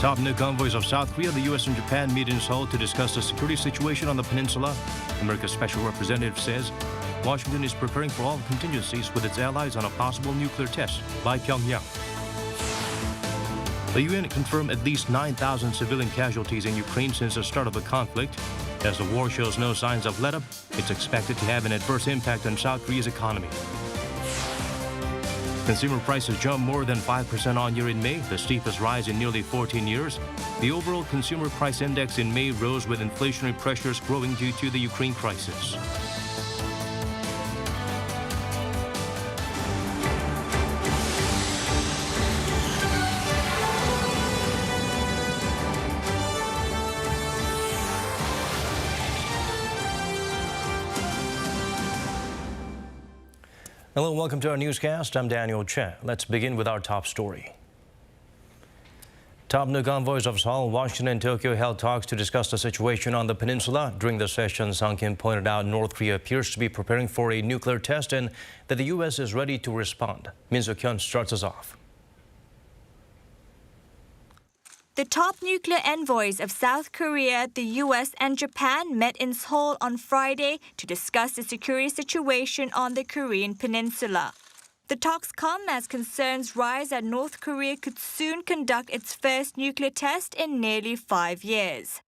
Top nuke envoys of South Korea, the U.S. and Japan meet in Seoul to discuss the security situation on the peninsula. America's special representative says Washington is preparing for all contingencies with its allies on a possible nuclear test by Pyeongyang. The UN confirmed at least 9,000 civilian casualties in Ukraine since the start of the conflict. As the war shows no signs of let-up, it's expected to have an adverse impact on South Korea's economy. Consumer prices jumped more than 5% on-year in May, the steepest rise in nearly 14 years. The overall consumer price index in May rose with inflationary pressures growing due to the Ukraine crisis. Hello and welcome to our newscast. I'm Daniel Chen. Let's begin with our top story. Top nuke envoys of Seoul, Washington, and Tokyo held talks to discuss the situation on the peninsula. During the session, Sung Kim pointed out North Korea appears to be preparing for a nuclear test and that the U.S. is ready to respond. Min Suk-hyun starts us off. The top nuclear envoys of South Korea, the U.S. and Japan met in Seoul on Friday to discuss the security situation on the Korean peninsula. The talks come as concerns rise that North Korea could soon conduct its first nuclear test in nearly 5 years.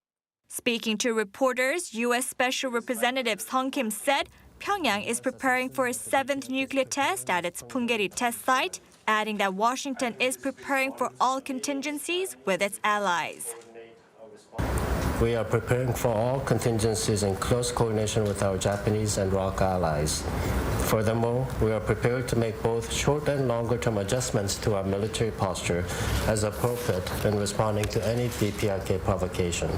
Speaking to reporters, U.S. Special Representative Sung Kim said Pyongyang is preparing for a 7th nuclear test at its Punggye-ri test site, adding that Washington is preparing for all contingencies with its allies. We are preparing for all contingencies in close coordination with our Japanese and ROC allies. Furthermore, we are prepared to make both short and longer-term adjustments to our military posture as appropriate in responding to any DPRK provocation,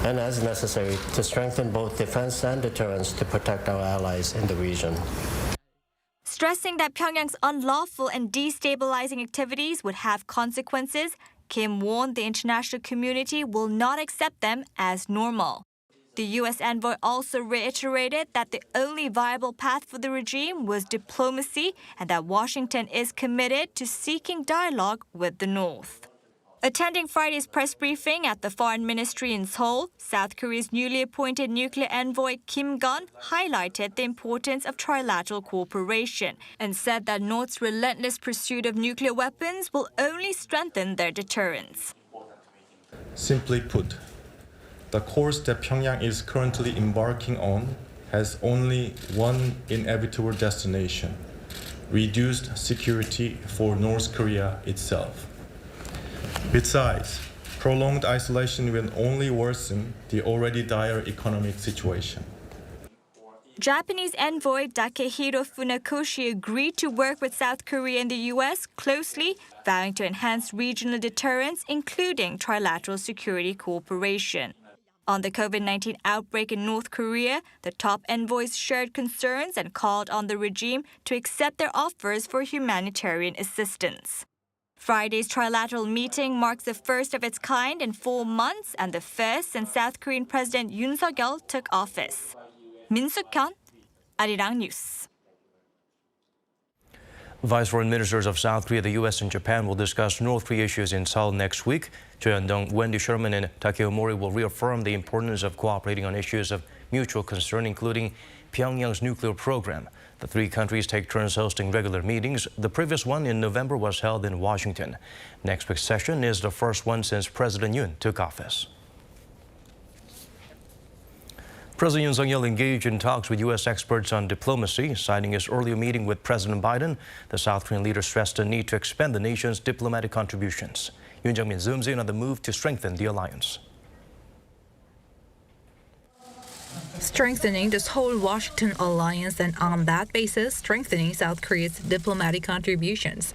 and as necessary to strengthen both defense and deterrence to protect our allies in the region. Stressing that Pyongyang's unlawful and destabilizing activities would have consequences, Kim warned the international community will not accept them as normal. The U.S. envoy also reiterated that the only viable path for the regime was diplomacy and that Washington is committed to seeking dialogue with the North. Attending Friday's press briefing at the Foreign Ministry in Seoul, South Korea's newly appointed nuclear envoy Kim Gun highlighted the importance of trilateral cooperation and said that North's relentless pursuit of nuclear weapons will only strengthen their deterrence. Simply put, the course that Pyongyang is currently embarking on has only one inevitable destination: reduced security for North Korea itself. Besides, prolonged isolation will only worsen the already dire economic situation. Japanese envoy Takehiro Funakoshi agreed to work with South Korea and the U.S. closely, vowing to enhance regional deterrence, including trilateral security cooperation. On the COVID-19 outbreak in North Korea, the top envoys shared concerns and called on the regime to accept their offers for humanitarian assistance. Friday's trilateral meeting marks the first of its kind in 4 months and the first since South Korean President Yoon took office. Min Suk-hyun, Arirang News. Vice Foreign Ministers of South Korea, the U.S. and Japan will discuss North Korea issues in Seoul next week. Choi Hyun-dong, Wendy Sherman, and Takeo Mori will reaffirm the importance of cooperating on issues of mutual concern, including Pyongyang's nuclear program. The three countries take turns hosting regular meetings. The previous one in November was held in Washington. Next week's session is the first one since President Yoon took office. President Yoon Suk-yeol engaged in talks with U.S. experts on diplomacy, citing his earlier meeting with President Biden. The South Korean leader stressed the need to expand the nation's diplomatic contributions. Yoon Jung-min zooms in on the move to strengthen the alliance. Strengthening the Seoul Washington alliance and on that basis, strengthening South Korea's diplomatic contributions.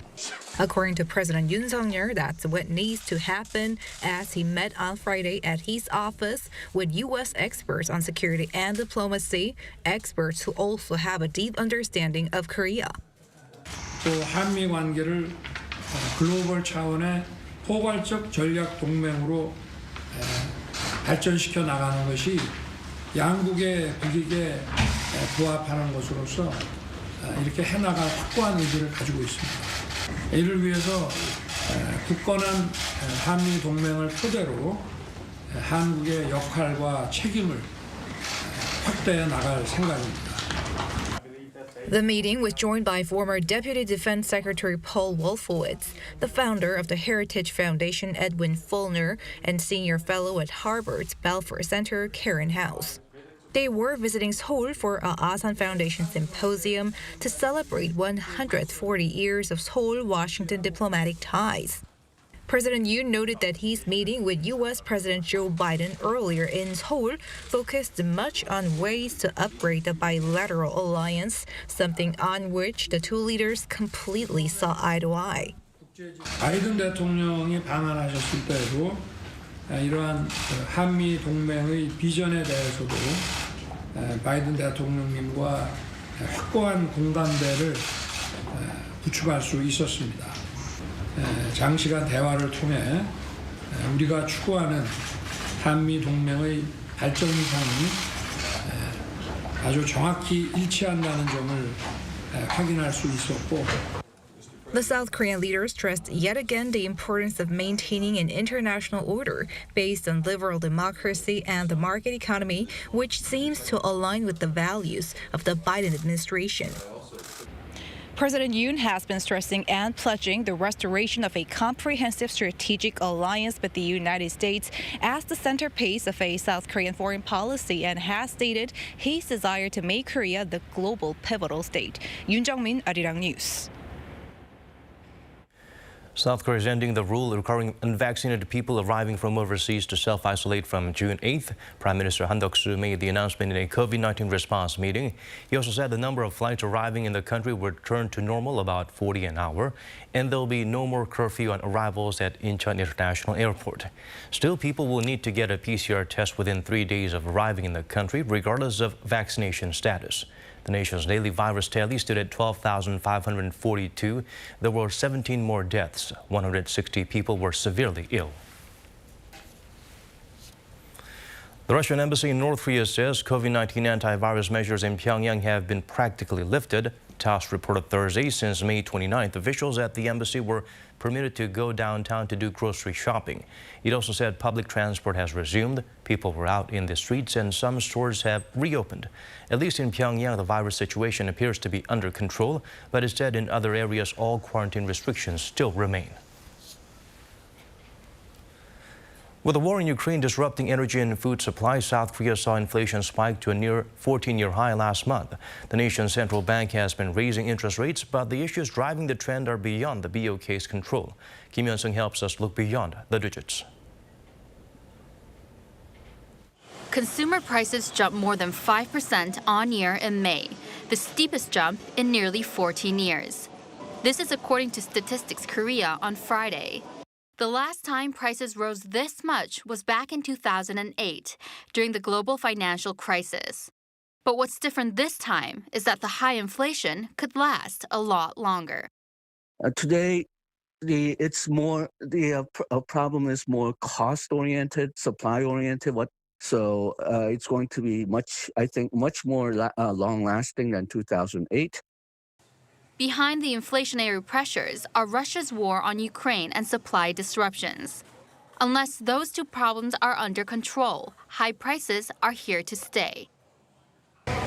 According to President Yoon Suk-yeol, that's what needs to happen as he met on Friday at his office with U.S. experts on security and diplomacy, experts who also have a deep understanding of Korea. 또 한미 관계를 글로벌 차원의 포괄적 전략 동맹으로 발전시켜 나가는 것이 양국의 국익에 부합하는 것으로서 이렇게 해나갈 확고한 의지를 가지고 있습니다. 이를 위해서 굳건한 한미 동맹을 토대로 한국의 역할과 책임을 확대해 나갈 생각입니다. The meeting was joined by former Deputy Defense Secretary Paul Wolfowitz, the founder of the Heritage Foundation Edwin Fulner, and senior fellow at Harvard's Balfour Center Karen House. They were visiting Seoul for a ASEAN Foundation symposium to celebrate 140 years of Seoul Washington diplomatic ties. President Yoon noted that his meeting with U.S. President Joe Biden earlier in Seoul focused much on ways to upgrade the bilateral alliance, something on which the two leaders completely saw eye to eye. 바이든 대통령이 방한하셨을 때에도 이러한 한미 동맹의 비전에 대해서도 바이든 대통령님과 확고한 공감대를 구축할 수 있었습니다. 장시간 대화를 통해 우리가 추구하는 한미 동맹의 발전 이상이 아주 정확히 일치한다는 점을 확인할 수 있었고. The South Korean leader stressed yet again the importance of maintaining an international order based on liberal democracy and the market economy, which seems to align with the values of the Biden administration. President Yoon has been stressing and pledging the restoration of a comprehensive strategic alliance with the United States as the centerpiece of a South Korean foreign policy and has stated his desire to make Korea the global pivotal state. Yoon Jung-min, Arirang News. South Korea is ending the rule requiring unvaccinated people arriving from overseas to self-isolate from June 8th. Prime Minister Han Duck-soo made the announcement in a COVID-19 response meeting. He also said the number of flights arriving in the country will return to normal, about 40 an hour, and there will be no more curfew on arrivals at Incheon International Airport. Still, people will need to get a PCR test within 3 days of arriving in the country, regardless of vaccination status. The nation's daily virus tally stood at 12,542. There were 17 more deaths. 160 people were severely ill. The Russian embassy in North Korea says COVID-19 antivirus measures in Pyeongyang have been practically lifted. TASS reported Thursday since May 29th, officials at the embassy were permitted to go downtown to do grocery shopping. It also said public transport has resumed, people were out in the streets, and some stores have reopened. At least in Pyeongyang, the virus situation appears to be under control, but instead in other areas, all quarantine restrictions still remain. With the war in Ukraine disrupting energy and food supply, South Korea saw inflation spike to a near 14-year high last month. The nation's central bank has been raising interest rates, but the issues driving the trend are beyond the BOK's control. Kim Hyun-sung helps us look beyond the digits. Consumer prices jumped more than 5% on year in May, the steepest jump in nearly 14 years. This is according to Statistics Korea on Friday. The last time prices rose this much was back in 2008, during the global financial crisis. But what's different this time is that the high inflation could last a lot longer. Today, the problem is more cost-oriented, supply-oriented. So it's going to be much more long-lasting than 2008. Behind the inflationary pressures are Russia's war on Ukraine and supply disruptions. Unless those two problems are under control, high prices are here to stay.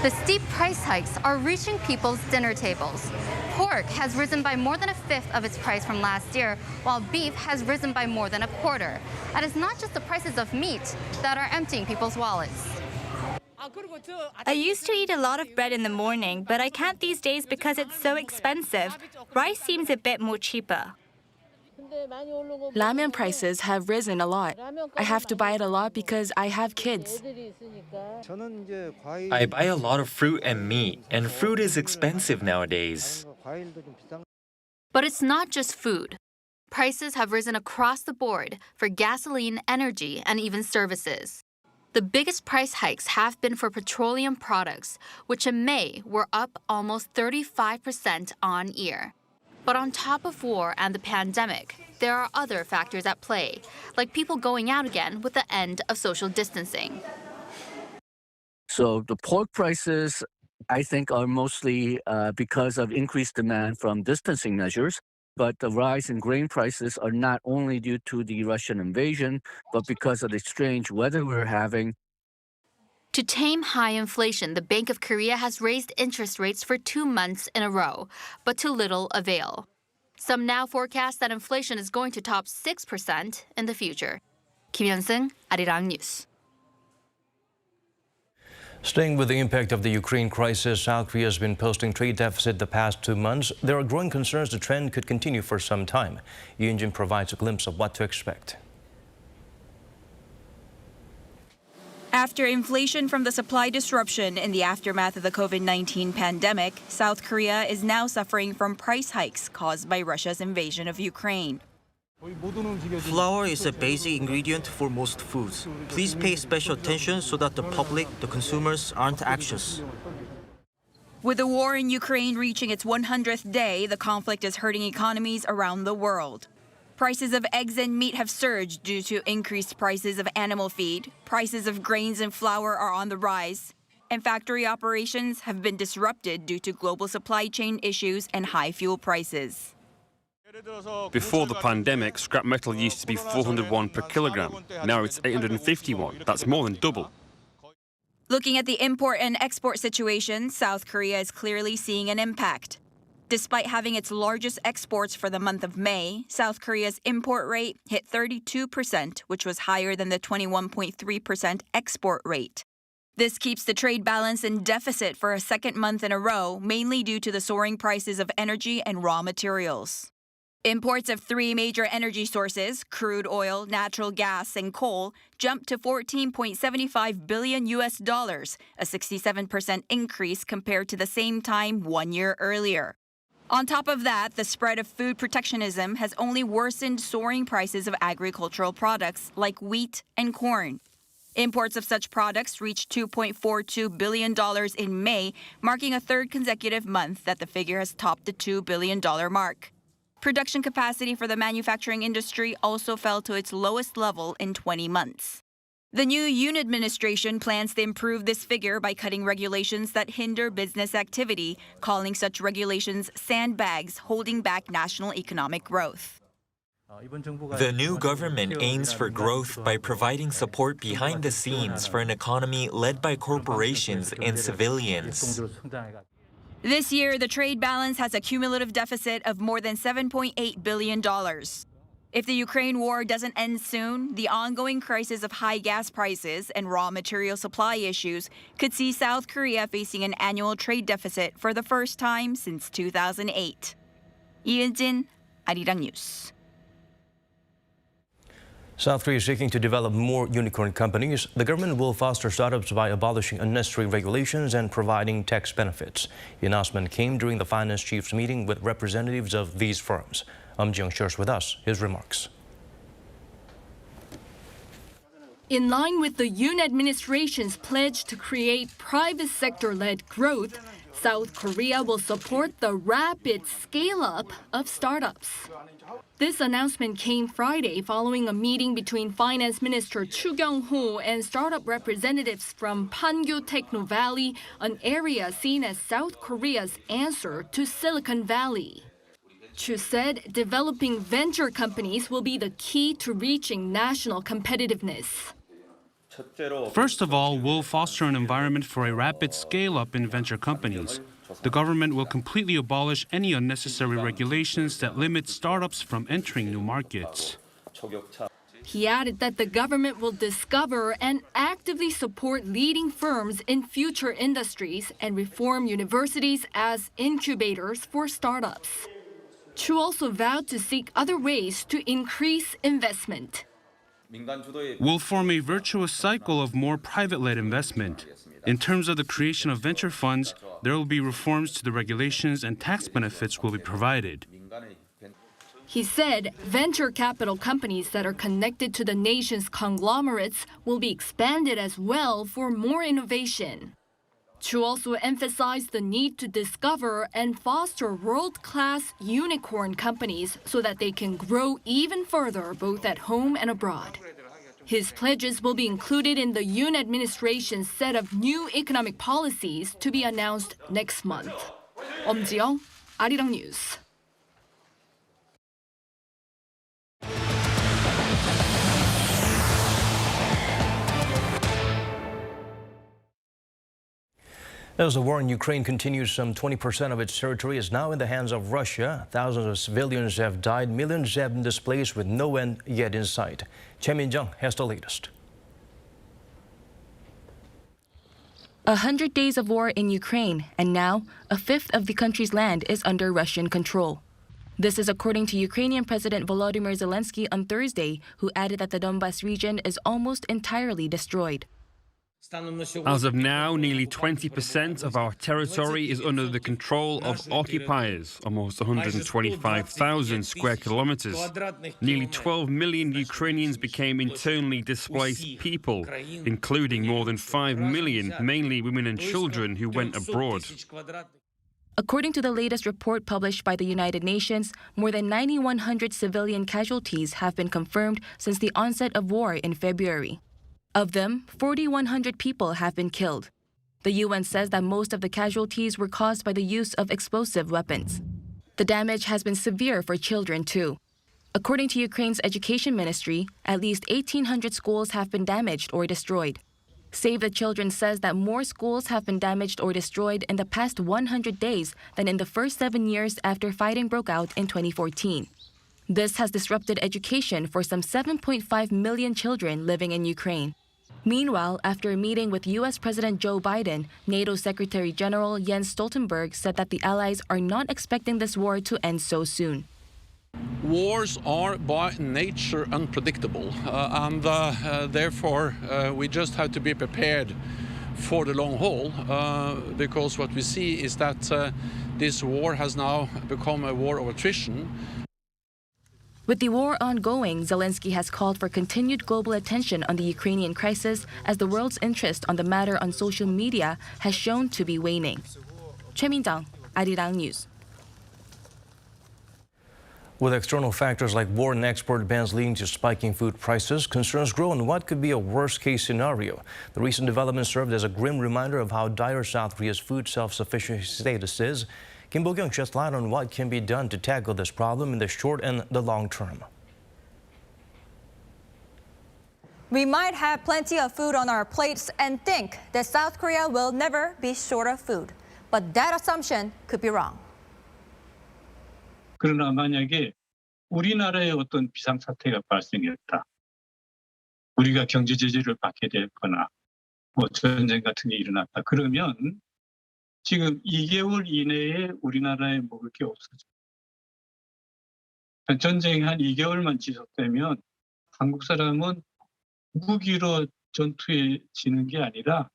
The steep price hikes are reaching people's dinner tables. Pork has risen by more than a fifth of its price from last year, while beef has risen by more than a quarter. And it's not just the prices of meat that are emptying people's wallets. I used to eat a lot of bread in the morning, but I can't these days because it's so expensive. Rice seems a bit more cheaper. Ramen prices have risen a lot. I have to buy it a lot because I have kids. I buy a lot of fruit and meat, and fruit is expensive nowadays. But it's not just food. Prices have risen across the board for gasoline, energy, and even services. The biggest price hikes have been for petroleum products, which in May were up almost 35% on year. But on top of war and the pandemic, there are other factors at play, like people going out again with the end of social distancing. So the pork prices, I think, are mostly because of increased demand from distancing measures. But the rise in grain prices are not only due to the Russian invasion, but because of the strange weather we're having. To tame high inflation, the Bank of Korea has raised interest rates for 2 months in a row, but to little avail. Some now forecast that inflation is going to top 6% in the future. Kim Hyun-sung, Arirang News. Staying with the impact of the Ukraine crisis, South Korea has been posting trade deficit the past 2 months. There are growing concerns the trend could continue for some time. Yoon provides a glimpse of what to expect. After inflation from the supply disruption in the aftermath of the COVID-19 pandemic, South Korea is now suffering from price hikes caused by Russia's invasion of Ukraine. Flour is a basic ingredient for most foods. Please pay special attention so that the public, the consumers, aren't anxious. With the war in Ukraine reaching its 100th day, the conflict is hurting economies around the world. Prices of eggs and meat have surged due to increased prices of animal feed. Prices of grains and flour are on the rise. And factory operations have been disrupted due to global supply chain issues and high fuel prices. Before the pandemic, scrap metal used to be 401 per kilogram. Now it's 851. That's more than double. Looking at the import and export situation, South Korea is clearly seeing an impact. Despite having its largest exports for the month of May, South Korea's import rate hit 32%, which was higher than the 21.3% export rate. This keeps the trade balance in deficit for a second month in a row, mainly due to the soaring prices of energy and raw materials. Imports of 3 major energy sources, crude oil, natural gas, and coal, jumped to $14.75 billion, a 67% increase compared to the same time 1 year earlier. On top of that, the spread of food protectionism has only worsened soaring prices of agricultural products like wheat and corn. Imports of such products reached $2.42 billion in May, marking a third consecutive month that the figure has topped the $2 billion mark. Production capacity for the manufacturing industry also fell to its lowest level in 20 months. The new Yoon administration plans to improve this figure by cutting regulations that hinder business activity, calling such regulations sandbags holding back national economic growth. The new government aims for growth by providing support behind the scenes for an economy led by corporations and civilians. This year, the trade balance has a cumulative deficit of more than $7.8 billion. If the Ukraine war doesn't end soon, the ongoing crisis of high gas prices and raw material supply issues could see South Korea facing an annual trade deficit for the first time since 2008. 이은진, Arirang News. South Korea is seeking to develop more unicorn companies. The government will foster startups by abolishing unnecessary regulations and providing tax benefits. The announcement came during the finance chief's meeting with representatives of these firms. Ji-young shares with us his remarks. In line with the Yoon administration's pledge to create private sector-led growth, South Korea will support the rapid scale-up of startups. This announcement came Friday following a meeting between Finance Minister Chu Kyung-ho and startup representatives from Pyeongyang Techno Valley, an area seen as South Korea's answer to Silicon Valley. Chu said developing venture companies will be the key to reaching national competitiveness. First of all, we'll foster an environment for a rapid scale-up in venture companies. The government will completely abolish any unnecessary regulations that limit startups from entering new markets. He added that the government will discover and actively support leading firms in future industries and reform universities as incubators for startups. Chu also vowed to seek other ways to increase investment. We'll form a virtuous cycle of more private-led investment. In terms of the creation of venture funds, there will be reforms to the regulations and tax benefits will be provided. He said venture capital companies that are connected to the nation's conglomerates will be expanded as well for more innovation. Chu also emphasized the need to discover and foster world-class unicorn companies so that they can grow even further both at home and abroad. His pledges will be included in the Yoon administration's set of new economic policies to be announced next month. Ji-young, Arirang News. As the war in Ukraine continues, some 20% of its territory is now in the hands of Russia. Thousands of civilians have died, millions have been displaced with no end yet in sight. Choi Min-jung has the latest. 100 days of war in Ukraine, and now a fifth of the country's land is under Russian control. This is according to Ukrainian President Volodymyr Zelensky on Thursday, who added that the Donbas region is almost entirely destroyed. As of now, nearly 20% of our territory is under the control of occupiers, almost 125,000 square kilometers. Nearly 12 million Ukrainians became internally displaced people, including more than 5 million, mainly women and children, who went abroad. According to the latest report published by the United Nations, more than 9,100 civilian casualties have been confirmed since the onset of war in February. Of them, 4,100 people have been killed. The UN says that most of the casualties were caused by the use of explosive weapons. The damage has been severe for children, too. According to Ukraine's education ministry, at least 1,800 schools have been damaged or destroyed. Save the Children says that more schools have been damaged or destroyed in the past 100 days than in the first 7 years after fighting broke out in 2014. This has disrupted education for some 7.5 million children living in Ukraine. Meanwhile, after a meeting with U.S. President Joe Biden, NATO Secretary General Jens Stoltenberg said that the allies are not expecting this war to end so soon. Wars are by nature unpredictable, and therefore we just have to be prepared for the long haul, because what we see is that this war has now become a war of attrition. With the war ongoing, Zelensky has called for continued global attention on the Ukrainian crisis as the world's interest on the matter on social media has shown to be waning. Choi Min-jung, Arirang News. With external factors like war and export bans leading to spiking food prices, concerns grow on what could be a worst-case scenario. The recent development served as a grim reminder of how dire South Korea's food self-sufficiency status is. Kim Bo-kyung sheds light on what can be done to tackle this problem in the short and the long term. We might have plenty of food on our plates and think that South Korea will never be short of food. But that assumption could be wrong. 그러나 만약에 우리나라에 어떤 비상사태가 발생했다. 우리가 경제 제재를 받게 됐거나 전쟁 같은 게 일어났다. 그러면 지금 2개월 이내에 우리나라에 먹을 게 없어져. 전쟁이 한 2개월만 지속되면 한국 사람은 무기로 전투에 지는 게 아니라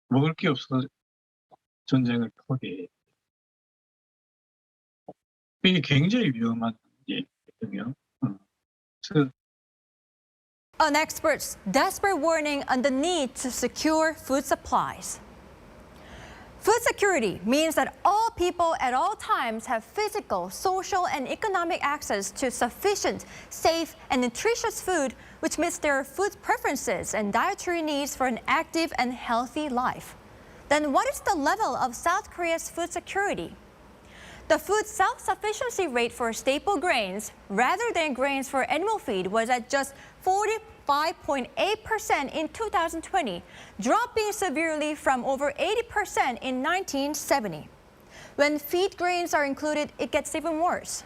먹을 게 없어서 전쟁을 포기해. 이게 굉장히 위험한 일이거든요. An expert's desperate warning on the need to secure food supplies. Food security means that all people at all times have physical, social, and economic access to sufficient, safe, and nutritious food which meets their food preferences and dietary needs for an active and healthy life. Then what is the level of South Korea's food security? The food self-sufficiency rate for staple grains, rather than grains for animal feed, was at just 45.8% in 2020, dropping severely from over 80% in 1970. When feed grains are included, it gets even worse.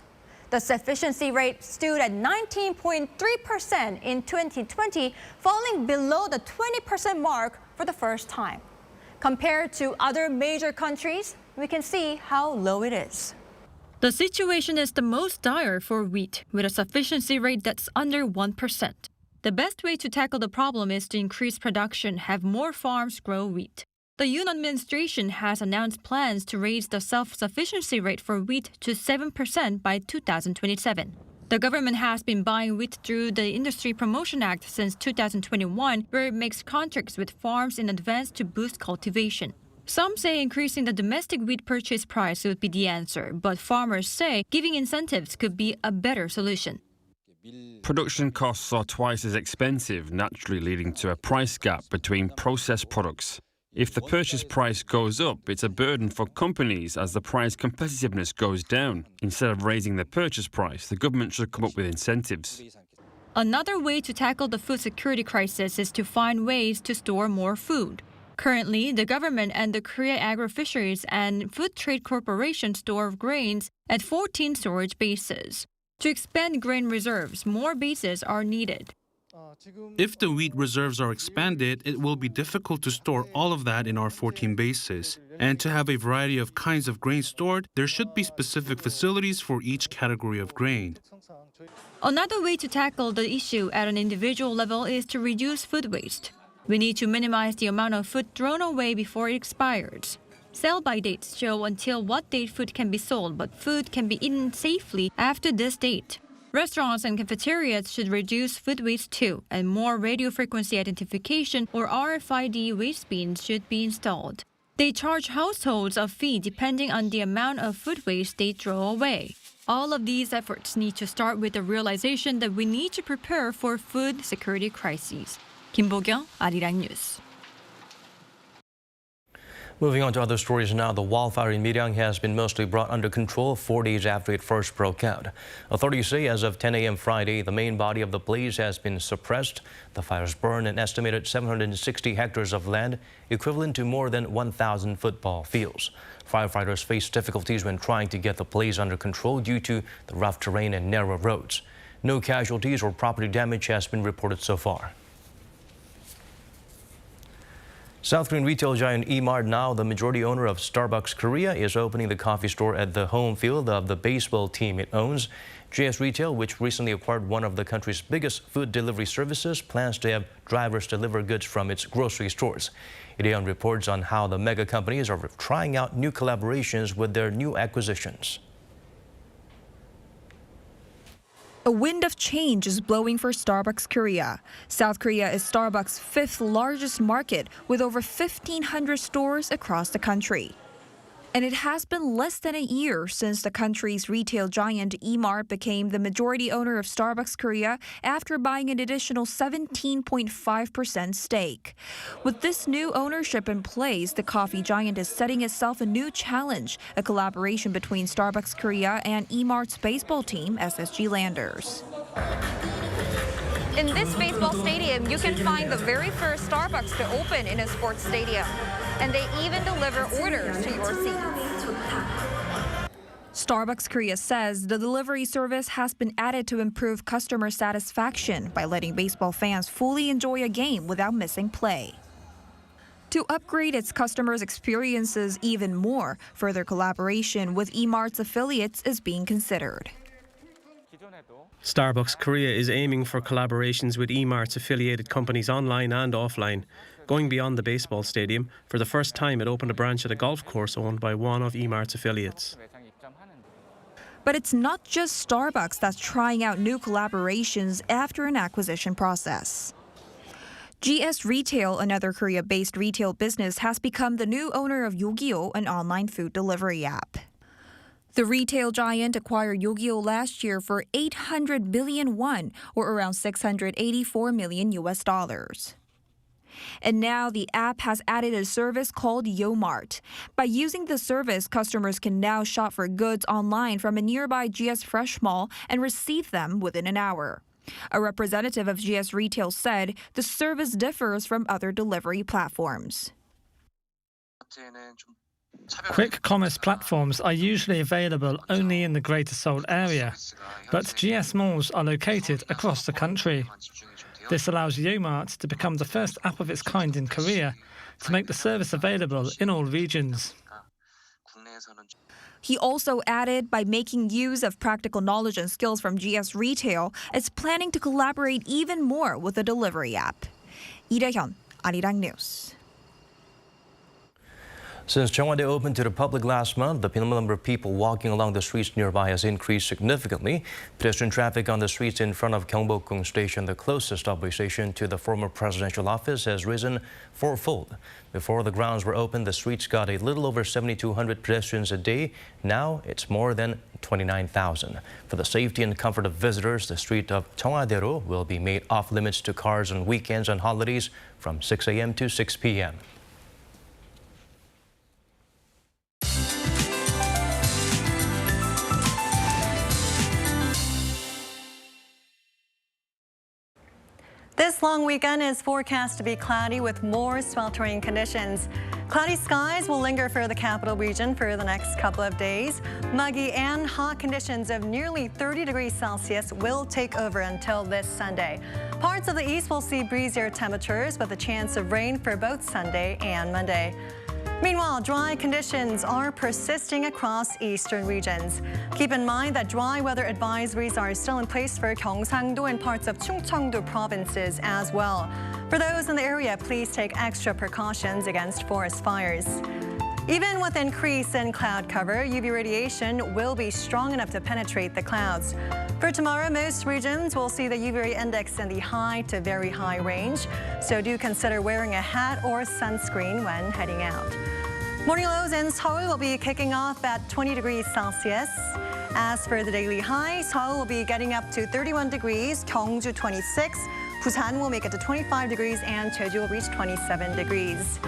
The sufficiency rate stood at 19.3% in 2020, falling below the 20% mark for the first time. Compared to other major countries, we can see how low it is. The situation is the most dire for wheat, with a sufficiency rate that's under 1%. The best way to tackle the problem is to increase production, have more farms grow wheat. The Yoon administration has announced plans to raise the self-sufficiency rate for wheat to 7% by 2027. The government has been buying wheat through the Industry Promotion Act since 2021, where it makes contracts with farms in advance to boost cultivation. Some say increasing the domestic wheat purchase price would be the answer, but farmers say giving incentives could be a better solution. Production costs are twice as expensive, naturally leading to a price gap between processed products. If the purchase price goes up, it's a burden for companies as the price competitiveness goes down. Instead of raising the purchase price, the government should come up with incentives. Another way to tackle the food security crisis is to find ways to store more food. Currently, the government and the Korea Agro-Fisheries and Food Trade Corporation store grains at 14 storage bases. To expand grain reserves, more bases are needed. If the wheat reserves are expanded, it will be difficult to store all of that in our 14 bases. And to have a variety of kinds of grain stored, there should be specific facilities for each category of grain. Another way to tackle the issue at an individual level is to reduce food waste. We need to minimize the amount of food thrown away before it expires. Sell-by dates show until what date food can be sold, but food can be eaten safely after this date. Restaurants and cafeterias should reduce food waste too, and more radio frequency identification or RFID waste bins should be installed. They charge households a fee depending on the amount of food waste they throw away. All of these efforts need to start with the realization that we need to prepare for food security crises. Kim Bo-kyung, Arirang News. Moving on to other stories now, the wildfire in Pyeongyang has been mostly brought under control 4 days after it first broke out. Authorities say as of 10 a.m. Friday, the main body of the blaze has been suppressed. The fires burned an estimated 760 hectares of land, equivalent to more than 1,000 football fields. Firefighters faced difficulties when trying to get the blaze under control due to the rough terrain and narrow roads. No casualties or property damage has been reported so far. South Korean retail giant Emart, now the majority owner of Starbucks Korea, is opening the coffee store at the home field of the baseball team it owns. GS Retail, which recently acquired one of the country's biggest food delivery services, plans to have drivers deliver goods from its grocery stores. Arirang reports on how the mega companies are trying out new collaborations with their new acquisitions. A wind of change is blowing for Starbucks Korea. South Korea is Starbucks' 5th largest market with over 1,500 stores across the country. And it has been less than a year since the country's retail giant Emart became the majority owner of Starbucks Korea after buying an additional 17.5% stake. With this new ownership in place, the coffee giant is setting itself a new challenge, a collaboration between Starbucks Korea and Emart's baseball team, SSG Landers. In this baseball stadium, you can find the very first Starbucks to open in a sports stadium. And they even deliver orders to your seats. Starbucks Korea says the delivery service has been added to improve customer satisfaction by letting baseball fans fully enjoy a game without missing play. To upgrade its customers' experiences even more, further collaboration with Emart's affiliates is being considered. Starbucks Korea is aiming for collaborations with Emart's affiliated companies online and offline. Going beyond the baseball stadium, for the first time it opened a branch at a golf course owned by one of Emart's affiliates. But it's not just Starbucks that's trying out new collaborations after an acquisition process. GS Retail, another Korea-based retail business, has become the new owner of Yoon, an online food delivery app. The retail giant acquired Yoon last year for 800 billion won, or around $684 million. And now the app has added a service called Emart. By using the service, customers can now shop for goods online from a nearby GS Fresh Mall and receive them within an hour. A representative of GS Retail said the service differs from other delivery platforms. Quick commerce platforms are usually available only in the Greater Seoul area, but GS malls are located across the country. This allows Emart to become the first app of its kind in Korea to make the service available in all regions. He also added, by making use of practical knowledge and skills from GS Retail, it's planning to collaborate even more with the delivery app. Lee Hyun, Arirang News. Since Cheongwon opened to the public last month, the number of people walking along the streets nearby has increased significantly. Pedestrian traffic on the streets in front of Gyeongbokgung Station, the closest subway station to the former presidential office, has risen fourfold. Before the grounds were opened, the streets got a little over 7,200 pedestrians a day. Now it's more than 29,000. For the safety and comfort of visitors, the street of Cheongwon will be made off-limits to cars on weekends and holidays from 6 a.m. to 6 p.m. This next long weekend is forecast to be cloudy with more sweltering conditions. Cloudy skies will linger for the capital region for the next couple of days. Muggy and hot conditions of nearly 30 degrees Celsius will take over until this Sunday. Parts of the east will see breezier temperatures with a chance of rain for both Sunday and Monday. Meanwhile, dry conditions are persisting across eastern regions. Keep in mind that dry weather advisories are still in place for Gyeongsangdo and parts of Chungcheongdo provinces as well. For those in the area, please take extra precautions against forest fires. Even with increase in cloud cover, UV radiation will be strong enough to penetrate the clouds. For tomorrow, most regions will see the UV ray index in the high to very high range, so do consider wearing a hat or sunscreen when heading out. Morning lows in Seoul will be kicking off at 20 degrees Celsius. As for the daily high, Seoul will be getting up to 31 degrees, Gyeongju 26, Busan will make it to 25 degrees, and Jeju will reach 27 degrees.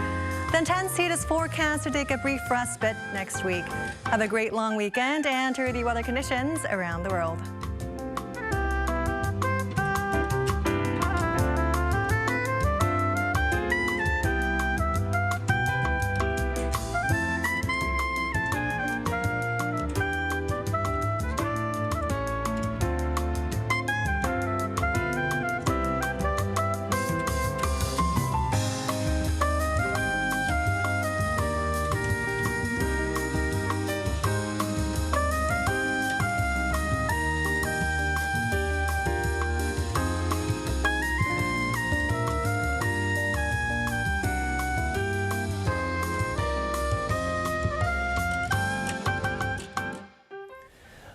The intense heat is forecast to take a brief respite next week. Have a great long weekend and enjoy the weather conditions around the world.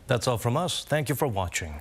That's all from us. Thank you for watching.